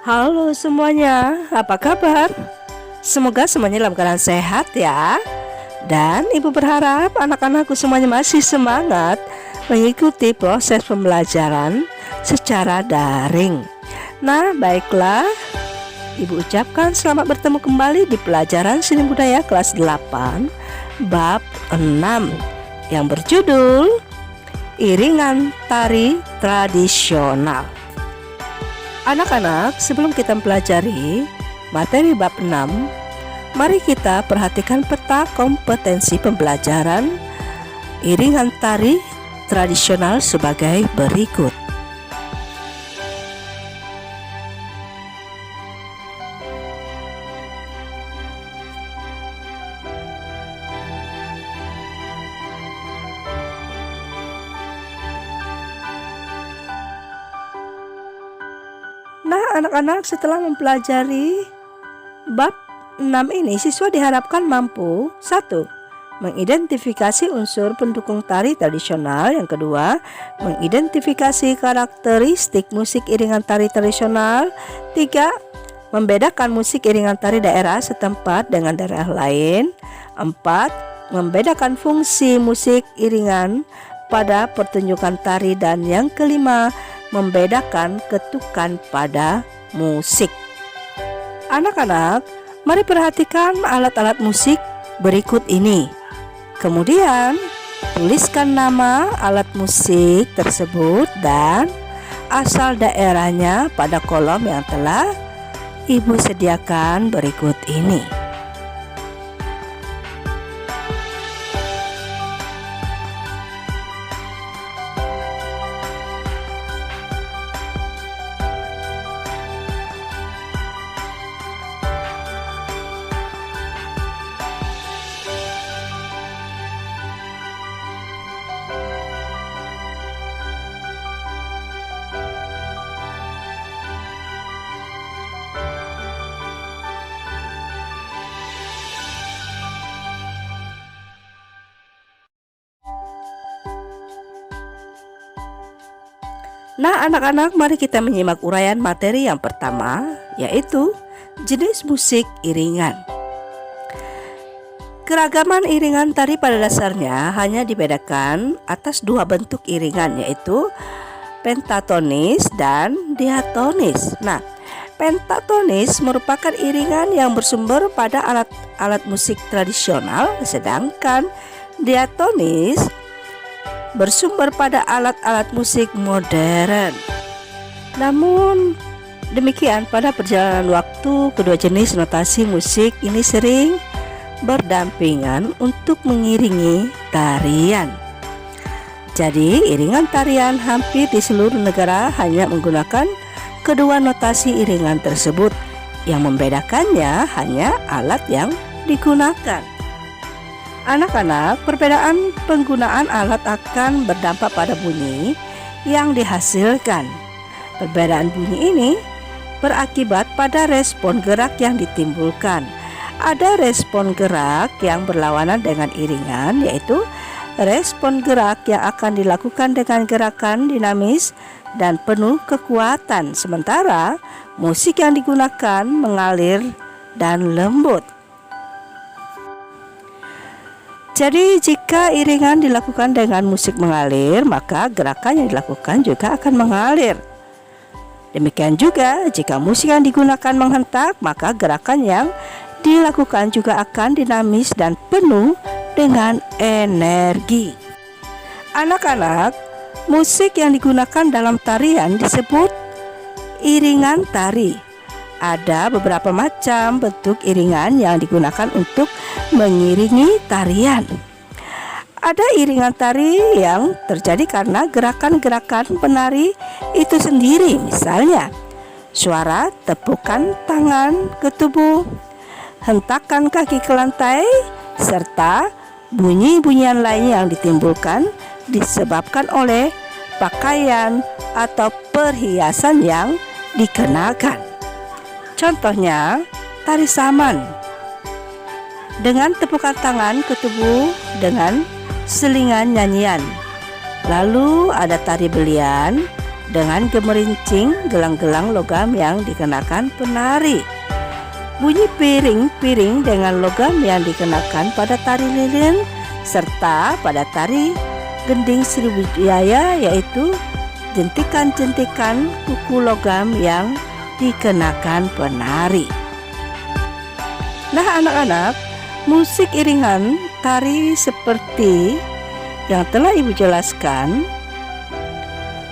Halo semuanya, apa kabar? Semoga semuanya dalam keadaan sehat ya. Dan ibu berharap anak-anakku semuanya masih semangat mengikuti proses pembelajaran secara daring. Nah, baiklah, ibu ucapkan selamat bertemu kembali di pelajaran seni budaya kelas 8 bab 6 yang berjudul Iringan Tari Tradisional. Anak-anak, sebelum kita mempelajari materi bab 6, mari kita perhatikan peta kompetensi pembelajaran iringan tari tradisional sebagai berikut. Nah, anak-anak, setelah mempelajari bab 6 ini, siswa diharapkan mampu 1. Mengidentifikasi unsur pendukung tari tradisional. Yang kedua, mengidentifikasi karakteristik musik iringan tari tradisional. 3. Membedakan musik iringan tari daerah setempat dengan daerah lain. 4. Membedakan fungsi musik iringan pada pertunjukan tari. Dan yang kelima, membedakan ketukan pada musik. Anak-anak, mari perhatikan alat-alat musik berikut ini. Kemudian, tuliskan nama alat musik tersebut dan asal daerahnya pada kolom yang telah ibu sediakan berikut ini. Nah, anak-anak, mari kita menyimak uraian materi yang pertama, yaitu jenis musik iringan. Keragaman iringan tari pada dasarnya hanya dibedakan atas dua bentuk iringan, yaitu pentatonis dan diatonis. Nah, pentatonis merupakan iringan yang bersumber pada alat musik tradisional, sedangkan diatonis bersumber pada alat-alat musik modern. Namun demikian, pada perjalanan waktu kedua jenis notasi musik ini sering berdampingan untuk mengiringi tarian. Jadi iringan tarian hampir di seluruh negara hanya menggunakan kedua notasi iringan tersebut. Yang membedakannya hanya alat yang digunakan. Anak-anak, perbedaan penggunaan alat akan berdampak pada bunyi yang dihasilkan. Perbedaan bunyi ini berakibat pada respon gerak yang ditimbulkan. Ada respon gerak yang berlawanan dengan iringan, yaitu respon gerak yang akan dilakukan dengan gerakan dinamis dan penuh kekuatan, sementara musik yang digunakan mengalir dan lembut. Jadi jika iringan dilakukan dengan musik mengalir, maka gerakan yang dilakukan juga akan mengalir. Demikian juga jika musik yang digunakan menghentak, maka gerakan yang dilakukan juga akan dinamis dan penuh dengan energi. Anak-anak, musik yang digunakan dalam tarian disebut iringan tari. Ada beberapa macam bentuk iringan yang digunakan untuk mengiringi tarian. Ada iringan tari yang terjadi karena gerakan-gerakan penari itu sendiri, misalnya suara tepukan tangan ke tubuh, hentakan kaki ke lantai, serta bunyi-bunyian lain yang ditimbulkan disebabkan oleh pakaian atau perhiasan yang dikenakan. Contohnya, tari saman dengan tepukan tangan ke tubuh dengan selingan nyanyian. Lalu ada tari belian dengan gemerincing gelang-gelang logam yang dikenakan penari. Bunyi piring-piring dengan logam yang dikenakan pada tari lilin serta pada tari gending Sriwijaya, yaitu jentikan-jentikan kuku logam yang dikenakan penari. Nah anak-anak, musik iringan tari seperti yang telah Ibu jelaskan,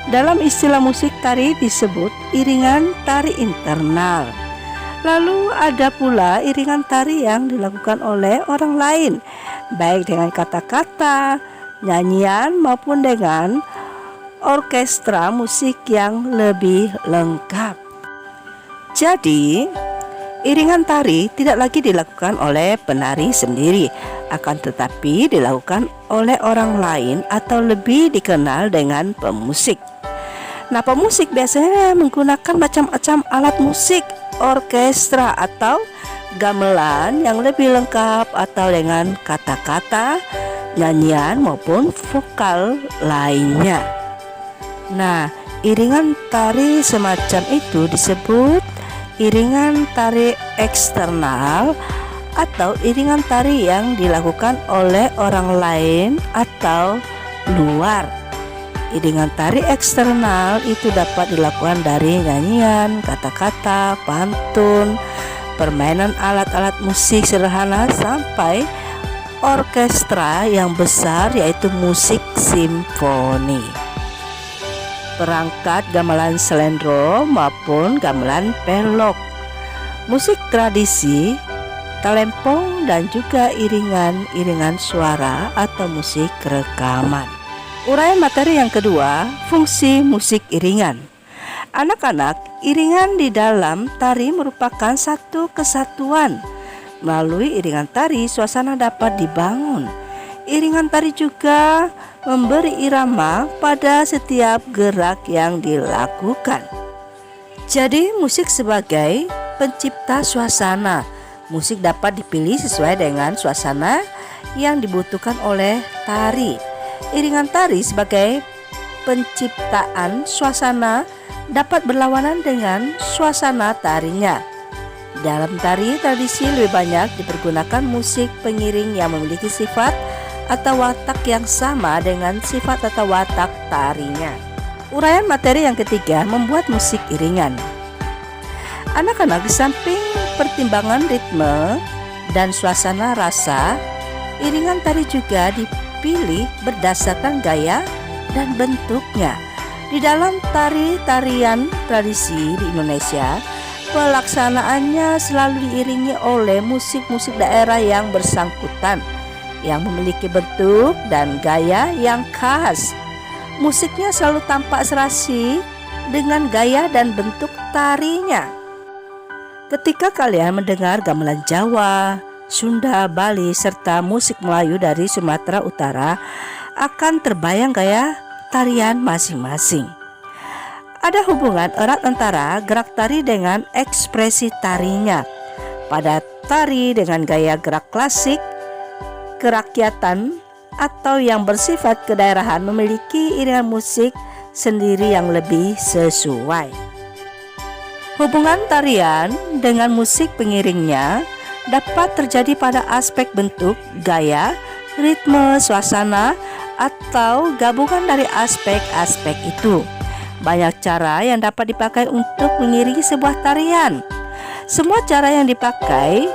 dalam istilah musik tari disebut iringan tari internal. Lalu ada pula iringan tari yang dilakukan oleh orang lain, baik dengan kata-kata, nyanyian maupun dengan orkestra musik yang lebih lengkap. Jadi, iringan tari tidak lagi dilakukan oleh penari sendiri, akan tetapi dilakukan oleh orang lain atau lebih dikenal dengan pemusik. Nah, pemusik biasanya menggunakan macam-macam alat musik, orkestra atau gamelan yang lebih lengkap atau dengan kata-kata, nyanyian maupun vokal lainnya. Nah, iringan tari semacam itu disebut iringan tari eksternal atau iringan tari yang dilakukan oleh orang lain atau luar. Iringan tari eksternal itu dapat dilakukan dari nyanyian, kata-kata, pantun, permainan alat-alat musik sederhana sampai orkestra yang besar, yaitu musik simfoni. Perangkat gamelan selendro maupun gamelan pelok, musik tradisi, talempong, dan juga iringan-iringan suara atau musik rekaman. Uraian materi yang kedua, fungsi musik iringan. Anak-anak, iringan di dalam tari merupakan satu kesatuan. Melalui iringan tari, suasana dapat dibangun. Iringan tari juga memberi irama pada setiap gerak yang dilakukan. Jadi, musik sebagai pencipta suasana. Musik dapat dipilih sesuai dengan suasana yang dibutuhkan oleh tari. Iringan tari sebagai penciptaan suasana dapat berlawanan dengan suasana tarinya. Dalam tari tradisi lebih banyak dipergunakan musik pengiring yang memiliki sifat atau watak yang sama dengan sifat atau watak tarinya. Uraian materi yang ketiga, membuat musik iringan. Anak-anak, di samping pertimbangan ritme dan suasana rasa, iringan tari juga dipilih berdasarkan gaya dan bentuknya. Di dalam tari-tarian tradisi di Indonesia, pelaksanaannya selalu diiringi oleh musik-musik daerah yang bersangkutan, yang memiliki bentuk dan gaya yang khas. Musiknya selalu tampak serasi dengan gaya dan bentuk tarinya. Ketika kalian mendengar gamelan Jawa, Sunda, Bali, serta musik Melayu dari Sumatera Utara, akan terbayang gaya tarian masing-masing. Ada hubungan erat antara gerak tari dengan ekspresi tarinya. Pada tari dengan gaya gerak klasik, kerakyatan atau yang bersifat kedaerahan memiliki iringan musik sendiri yang lebih sesuai. Hubungan tarian dengan musik pengiringnya dapat terjadi pada aspek bentuk, gaya, ritme, suasana, atau gabungan dari aspek-aspek itu. Banyak cara yang dapat dipakai untuk mengiringi sebuah tarian. Semua cara yang dipakai,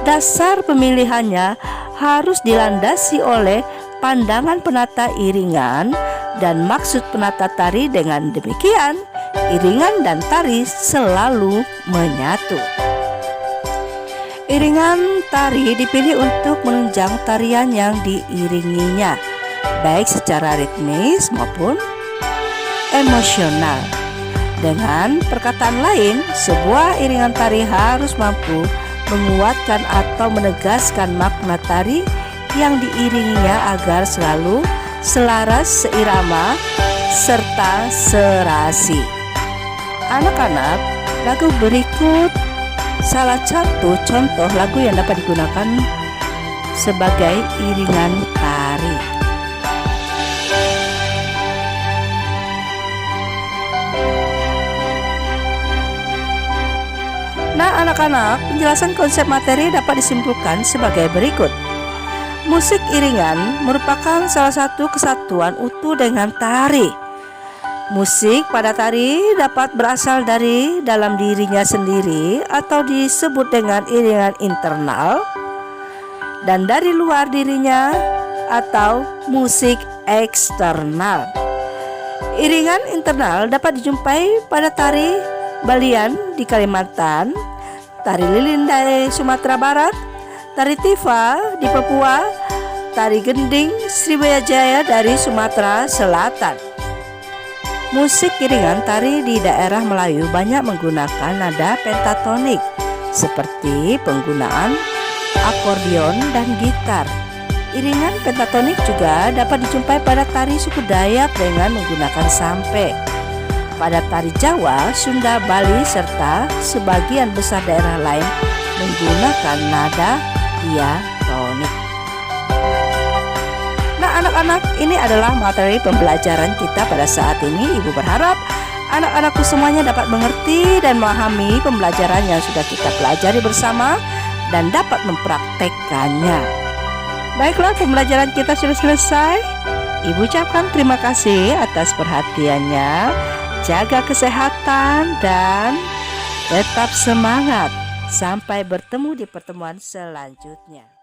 dasar pemilihannya harus dilandasi oleh pandangan penata iringan dan maksud penata tari. Dengan demikian, iringan dan tari selalu menyatu. Iringan tari dipilih untuk menunjang tarian yang diiringinya, baik secara ritmis maupun emosional. Dengan perkataan lain, sebuah iringan tari harus mampu menguatkan atau menegaskan makna tari yang diiringinya agar selalu selaras, seirama, serta serasi. Anak-anak, lagu berikut salah satu contoh lagu yang dapat digunakan sebagai iringan tari. Nah, anak-anak, penjelasan konsep materi dapat disimpulkan sebagai berikut. Musik iringan merupakan salah satu kesatuan utuh dengan tari. Musik pada tari dapat berasal dari dalam dirinya sendiri atau disebut dengan iringan internal, dan dari luar dirinya atau musik eksternal. Iringan internal dapat dijumpai pada tari Balian di Kalimantan, tari lilin dari Sumatera Barat, tari Tifa di Papua, tari gending Sriwijaya dari Sumatera Selatan. Musik iringan tari di daerah Melayu banyak menggunakan nada pentatonik seperti penggunaan akordeon dan gitar. Iringan pentatonik juga dapat dijumpai pada tari suku Dayak dengan menggunakan sampe. Pada tari Jawa, Sunda, Bali, serta sebagian besar daerah lain menggunakan nada diatonik. Nah, anak-anak, ini adalah materi pembelajaran kita pada saat ini. Ibu berharap anak-anakku semuanya dapat mengerti dan memahami pembelajaran yang sudah kita pelajari bersama dan dapat mempraktekkannya. Baiklah, pembelajaran kita sudah selesai. Ibu ucapkan terima kasih atas perhatiannya. Jaga kesehatan dan tetap semangat. Sampai bertemu di pertemuan selanjutnya.